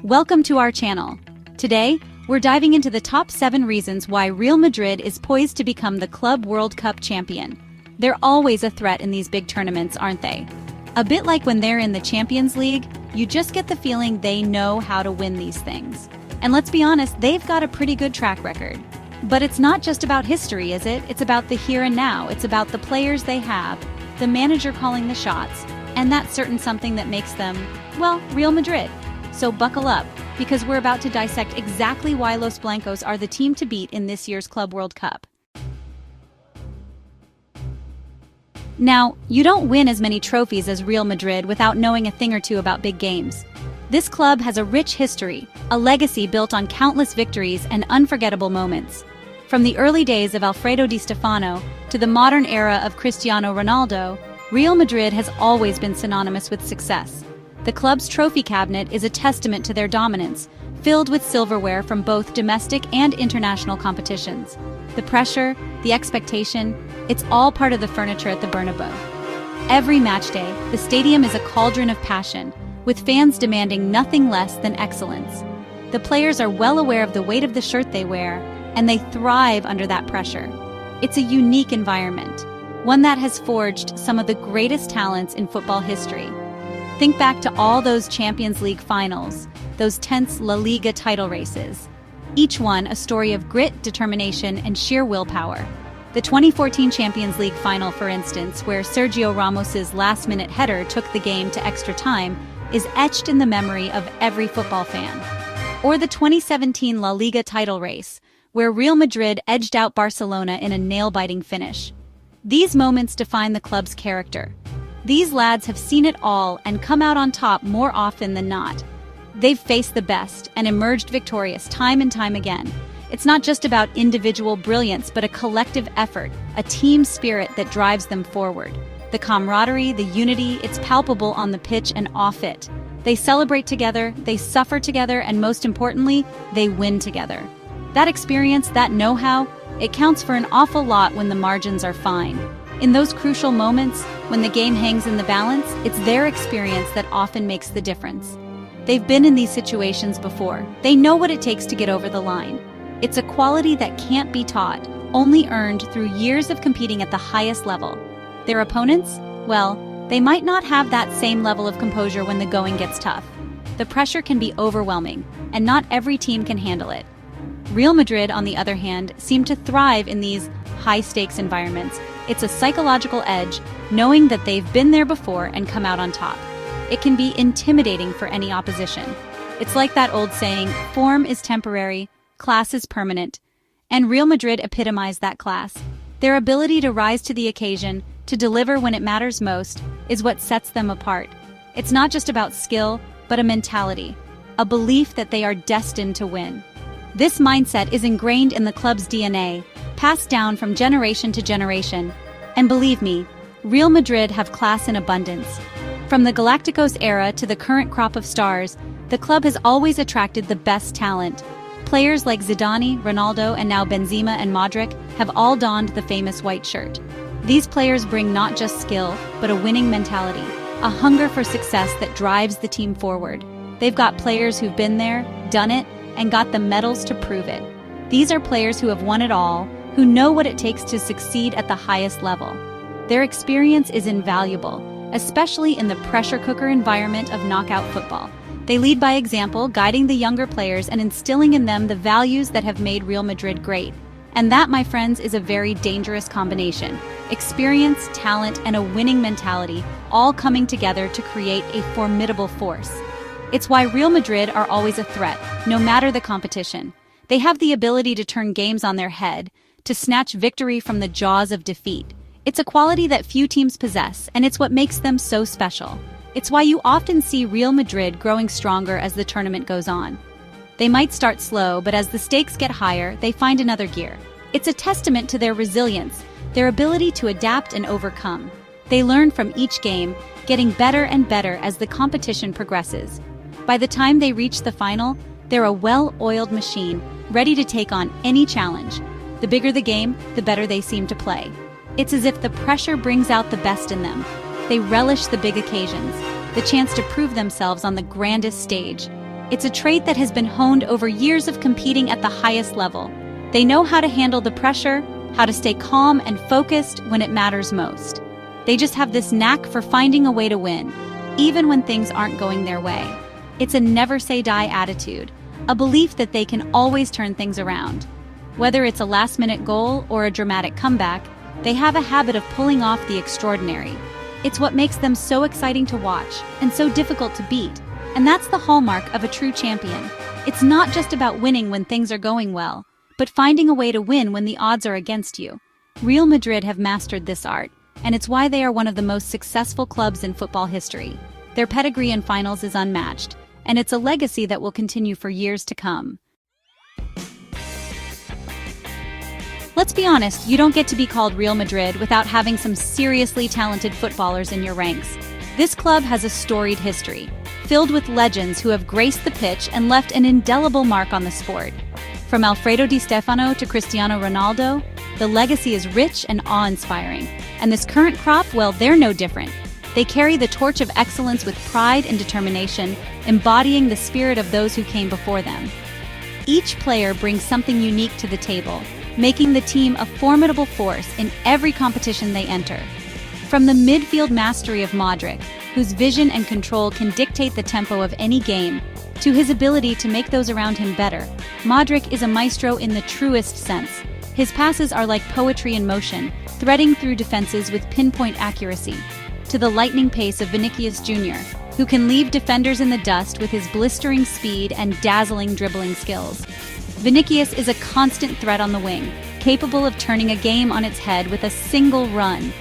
Welcome to our channel. Today, we're diving into the top 7 reasons why Real Madrid is poised to become the Club World Cup champion. They're always a threat in these big tournaments, aren't they? A bit like when they're in the Champions League, you just get the feeling they know how to win these things. And let's be honest, they've got a pretty good track record. But it's not just about history, is it? It's about the here and now. It's about the players they have, the manager calling the shots, and that certain something that makes them, well, Real Madrid. So buckle up, because we're about to dissect exactly why Los Blancos are the team to beat in this year's Club World Cup. Now, you don't win as many trophies as Real Madrid without knowing a thing or two about big games. This club has a rich history, a legacy built on countless victories and unforgettable moments. From the early days of Alfredo Di Stefano to the modern era of Cristiano Ronaldo, Real Madrid has always been synonymous with success. The club's trophy cabinet is a testament to their dominance, filled with silverware from both domestic and international competitions. The pressure, the expectation, it's all part of the furniture at the Bernabeu. Every match day, the stadium is a cauldron of passion, with fans demanding nothing less than excellence. The players are well aware of the weight of the shirt they wear, and they thrive under that pressure. It's a unique environment, one that has forged some of the greatest talents in football history. Think back to all those Champions League finals, those tense La Liga title races. Each one a story of grit, determination, and sheer willpower. The 2014 Champions League final, for instance, where Sergio Ramos's last-minute header took the game to extra time, is etched in the memory of every football fan. Or the 2017 La Liga title race, where Real Madrid edged out Barcelona in a nail-biting finish. These moments define the club's character. These lads have seen it all and come out on top more often than not. They've faced the best and emerged victorious time and time again. It's not just about individual brilliance, but a collective effort, a team spirit that drives them forward. The camaraderie, the unity, it's palpable on the pitch and off it. They celebrate together, they suffer together, and most importantly, they win together. That experience, that know-how, it counts for an awful lot when the margins are fine. In those crucial moments, when the game hangs in the balance, it's their experience that often makes the difference. They've been in these situations before. They know what it takes to get over the line. It's a quality that can't be taught, only earned through years of competing at the highest level. Their opponents? Well, they might not have that same level of composure when the going gets tough. The pressure can be overwhelming, and not every team can handle it. Real Madrid, on the other hand, seem to thrive in these high-stakes environments. It's a psychological edge, knowing that they've been there before and come out on top. It can be intimidating for any opposition. It's like that old saying, form is temporary, class is permanent. And Real Madrid epitomized that class. Their ability to rise to the occasion, to deliver when it matters most, is what sets them apart. It's not just about skill, but a mentality, a belief that they are destined to win. This mindset is ingrained in the club's DNA, passed down from generation to generation. And believe me, Real Madrid have class in abundance. From the Galacticos era to the current crop of stars, the club has always attracted the best talent. Players like Zidane, Ronaldo, and now Benzema and Modric have all donned the famous white shirt. These players bring not just skill, but a winning mentality, a hunger for success that drives the team forward. They've got players who've been there, done it, and got the medals to prove it. These are players who have won it all, who know what it takes to succeed at the highest level. Their experience is invaluable, especially in the pressure cooker environment of knockout football. They lead by example, guiding the younger players and instilling in them the values that have made Real Madrid great. And that, my friends, is a very dangerous combination. Experience, talent, and a winning mentality, all coming together to create a formidable force. It's why Real Madrid are always a threat, no matter the competition. They have the ability to turn games on their head, to snatch victory from the jaws of defeat. It's a quality that few teams possess, and it's what makes them so special. It's why you often see Real Madrid growing stronger as the tournament goes on. They might start slow, but as the stakes get higher, they find another gear. It's a testament to their resilience, their ability to adapt and overcome. They learn from each game, getting better and better as the competition progresses. By the time they reach the final, they're a well-oiled machine, ready to take on any challenge. The bigger the game, the better they seem to play. It's as if the pressure brings out the best in them. They relish the big occasions, the chance to prove themselves on the grandest stage. It's a trait that has been honed over years of competing at the highest level. They know how to handle the pressure, how to stay calm and focused when it matters most. They just have this knack for finding a way to win, even when things aren't going their way. It's a never-say-die attitude, a belief that they can always turn things around. Whether it's a last-minute goal or a dramatic comeback, they have a habit of pulling off the extraordinary. It's what makes them so exciting to watch and so difficult to beat. And that's the hallmark of a true champion. It's not just about winning when things are going well, but finding a way to win when the odds are against you. Real Madrid have mastered this art, and it's why they are one of the most successful clubs in football history. Their pedigree in finals is unmatched, and it's a legacy that will continue for years to come. Let's be honest, you don't get to be called Real Madrid without having some seriously talented footballers in your ranks. This club has a storied history, filled with legends who have graced the pitch and left an indelible mark on the sport. From Alfredo Di Stefano to Cristiano Ronaldo, the legacy is rich and awe-inspiring. And this current crop, well, they're no different. They carry the torch of excellence with pride and determination, embodying the spirit of those who came before them. Each player brings something unique to the table, making the team a formidable force in every competition they enter. From the midfield mastery of Modric, whose vision and control can dictate the tempo of any game, to his ability to make those around him better, Modric is a maestro in the truest sense. His passes are like poetry in motion, threading through defenses with pinpoint accuracy. To the lightning pace of Vinicius Junior, who can leave defenders in the dust with his blistering speed and dazzling dribbling skills. Vinicius is a constant threat on the wing, capable of turning a game on its head with a single run.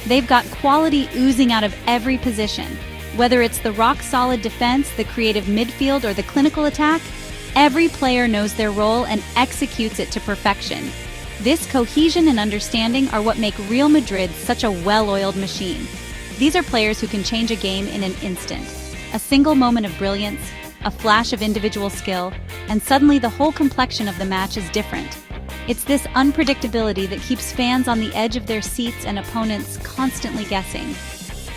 They've got quality oozing out of every position. Whether it's the rock-solid defense, the creative midfield, or the clinical attack, every player knows their role and executes it to perfection. This cohesion and understanding are what make Real Madrid such a well-oiled machine. These are players who can change a game in an instant. A single moment of brilliance, a flash of individual skill, and suddenly the whole complexion of the match is different. It's this unpredictability that keeps fans on the edge of their seats and opponents constantly guessing.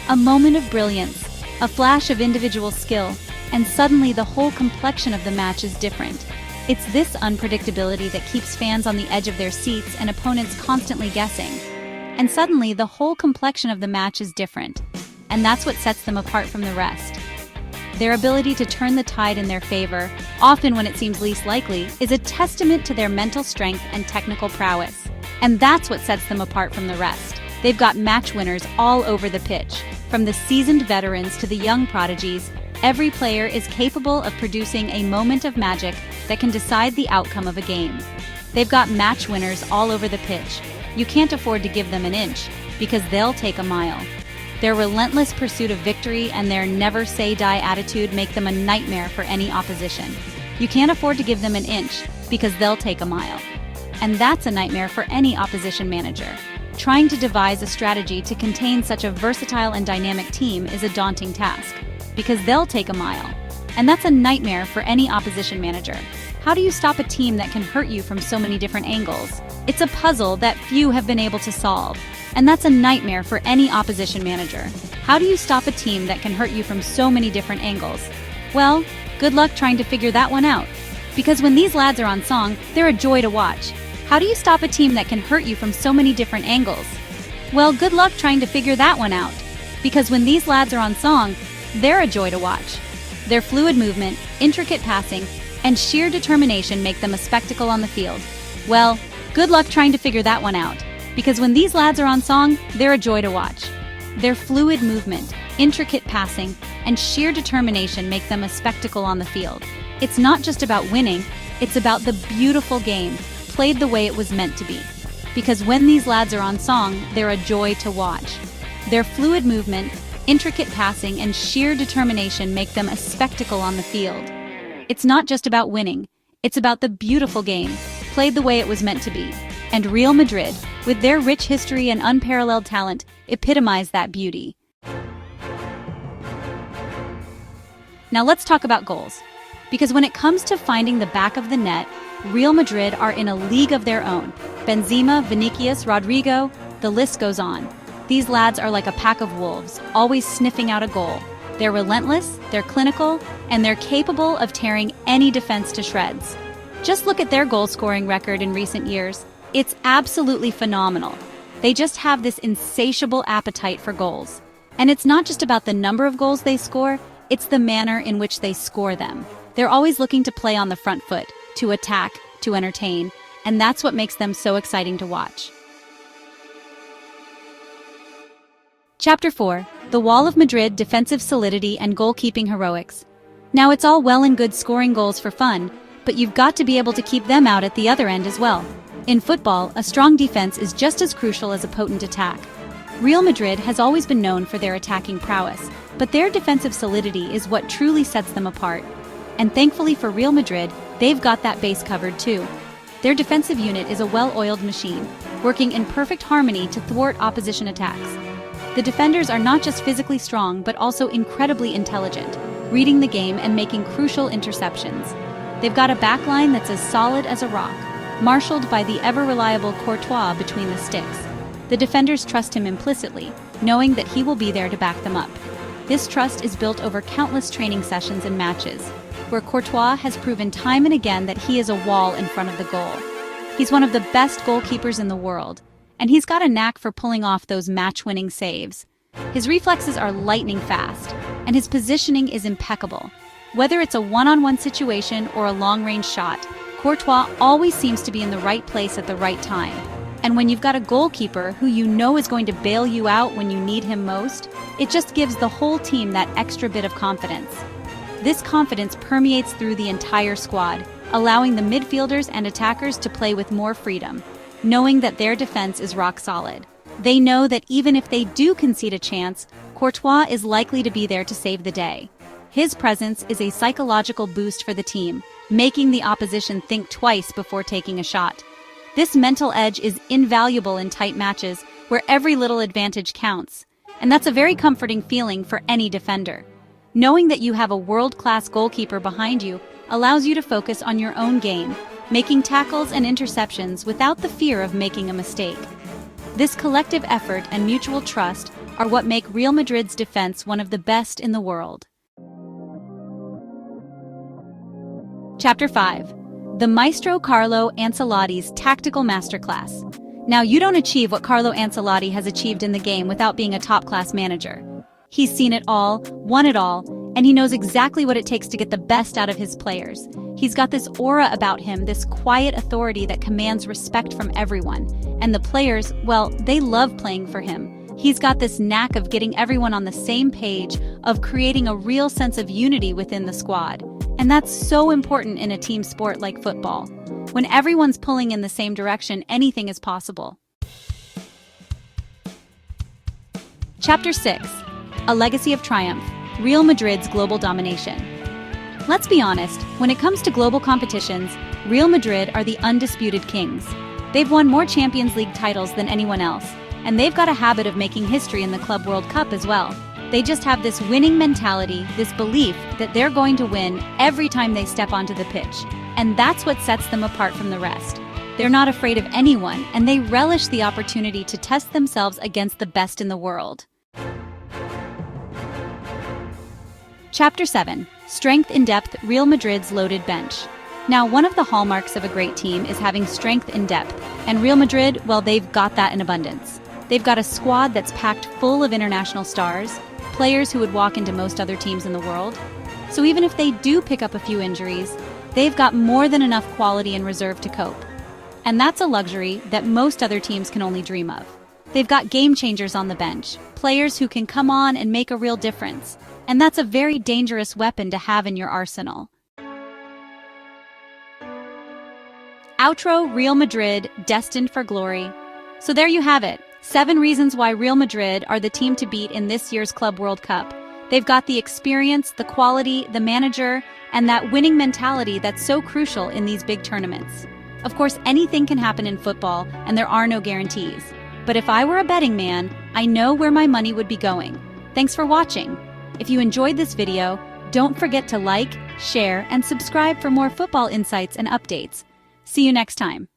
A moment of brilliance, a flash of individual skill, and suddenly the whole complexion of the match is different. It's this unpredictability that keeps fans on the edge of their seats and opponents constantly guessing. And suddenly the whole complexion of the match is different. And that's what sets them apart from the rest. Their ability to turn the tide in their favor, often when it seems least likely, is a testament to their mental strength and technical prowess. And that's what sets them apart from the rest. They've got match winners all over the pitch. From the seasoned veterans to the young prodigies, every player is capable of producing a moment of magic that can decide the outcome of a game. They've got match winners all over the pitch. You can't afford to give them an inch, because they'll take a mile. Their relentless pursuit of victory and their never-say-die attitude make them a nightmare for any opposition. You can't afford to give them an inch, because they'll take a mile. And that's a nightmare for any opposition manager. Trying to devise a strategy to contain such a versatile and dynamic team is a daunting task, because they'll take a mile. And that's a nightmare for any opposition manager. How do you stop a team that can hurt you from so many different angles? It's a puzzle that few have been able to solve. And that's a nightmare for any opposition manager. How do you stop a team that can hurt you from so many different angles? Well, good luck trying to figure that one out. Because when these lads are on song, they're a joy to watch. How do you stop a team that can hurt you from so many different angles? Well, good luck trying to figure that one out. Because when these lads are on song, they're a joy to watch. Their fluid movement, intricate passing, and sheer determination make them a spectacle on the field. Well, good luck trying to figure that one out. Because when these lads are on song, they're a joy to watch. Their fluid movement, intricate passing, and sheer determination make them a spectacle on the field. It's not just about winning, it's about the beautiful game, played the way it was meant to be. Because when these lads are on song, they're a joy to watch. Their fluid movement, intricate passing, and sheer determination make them a spectacle on the field. It's not just about winning, it's about the beautiful game, played the way it was meant to be. And Real Madrid, with their rich history and unparalleled talent, epitomize that beauty. Now let's talk about goals. Because when it comes to finding the back of the net, Real Madrid are in a league of their own. Benzema, Vinicius, Rodrygo, the list goes on. These lads are like a pack of wolves, always sniffing out a goal. They're relentless, they're clinical, and they're capable of tearing any defense to shreds. Just look at their goal-scoring record in recent years. It's absolutely phenomenal. They just have this insatiable appetite for goals. And it's not just about the number of goals they score, it's the manner in which they score them. They're always looking to play on the front foot, to attack, to entertain, and that's what makes them so exciting to watch. Chapter 4. The Wall of Madrid, Defensive Solidity and Goalkeeping Heroics. Now it's all well and good scoring goals for fun, but you've got to be able to keep them out at the other end as well. In football, a strong defense is just as crucial as a potent attack. Real Madrid has always been known for their attacking prowess, but their defensive solidity is what truly sets them apart. And thankfully for Real Madrid, they've got that base covered too. Their defensive unit is a well-oiled machine, working in perfect harmony to thwart opposition attacks. The defenders are not just physically strong but also incredibly intelligent, reading the game and making crucial interceptions. They've got a backline that's as solid as a rock, marshaled by the ever-reliable Courtois between the sticks. The defenders trust him implicitly, knowing that he will be there to back them up. This trust is built over countless training sessions and matches, where Courtois has proven time and again that he is a wall in front of the goal. He's one of the best goalkeepers in the world, and he's got a knack for pulling off those match-winning saves. His reflexes are lightning fast, and his positioning is impeccable. Whether it's a one-on-one situation or a long-range shot, Courtois always seems to be in the right place at the right time. And when you've got a goalkeeper who you know is going to bail you out when you need him most, it just gives the whole team that extra bit of confidence. This confidence permeates through the entire squad, allowing the midfielders and attackers to play with more freedom, knowing that their defense is rock solid. They know that even if they do concede a chance, Courtois is likely to be there to save the day. His presence is a psychological boost for the team, making the opposition think twice before taking a shot. This mental edge is invaluable in tight matches where every little advantage counts, and that's a very comforting feeling for any defender. Knowing that you have a world-class goalkeeper behind you allows you to focus on your own game, making tackles and interceptions without the fear of making a mistake. This collective effort and mutual trust are what make Real Madrid's defense one of the best in the world. Chapter 5. The Maestro Carlo Ancelotti's Tactical Masterclass. Now, you don't achieve what Carlo Ancelotti has achieved in the game without being a top-class manager. He's seen it all, won it all, and he knows exactly what it takes to get the best out of his players. He's got this aura about him, this quiet authority that commands respect from everyone. And the players, well, they love playing for him. He's got this knack of getting everyone on the same page, of creating a real sense of unity within the squad. And that's so important in a team sport like football. When everyone's pulling in the same direction, anything is possible. Chapter 6. A Legacy of Triumph. Real Madrid's Global Domination. Let's be honest, when it comes to global competitions, Real Madrid are the undisputed kings. They've won more Champions League titles than anyone else, and they've got a habit of making history in the Club World Cup as well. They just have this winning mentality, this belief that they're going to win every time they step onto the pitch. And that's what sets them apart from the rest. They're not afraid of anyone, and they relish the opportunity to test themselves against the best in the world. Chapter 7. Strength in Depth, Real Madrid's Loaded Bench. Now, one of the hallmarks of a great team is having strength in depth, and Real Madrid, well, they've got that in abundance. They've got a squad that's packed full of international stars, players who would walk into most other teams in the world. So even if they do pick up a few injuries, they've got more than enough quality in reserve to cope. And that's a luxury that most other teams can only dream of. They've got game changers on the bench, players who can come on and make a real difference. And that's a very dangerous weapon to have in your arsenal. Outro: Real Madrid, destined for glory. So there you have it. 7 reasons why Real Madrid are the team to beat in this year's Club World Cup. They've got the experience, the quality, the manager, and that winning mentality that's so crucial in these big tournaments. Of course, anything can happen in football, and there are no guarantees. But if I were a betting man, I know where my money would be going. Thanks for watching. If you enjoyed this video, don't forget to like, share, and subscribe for more football insights and updates. See you next time.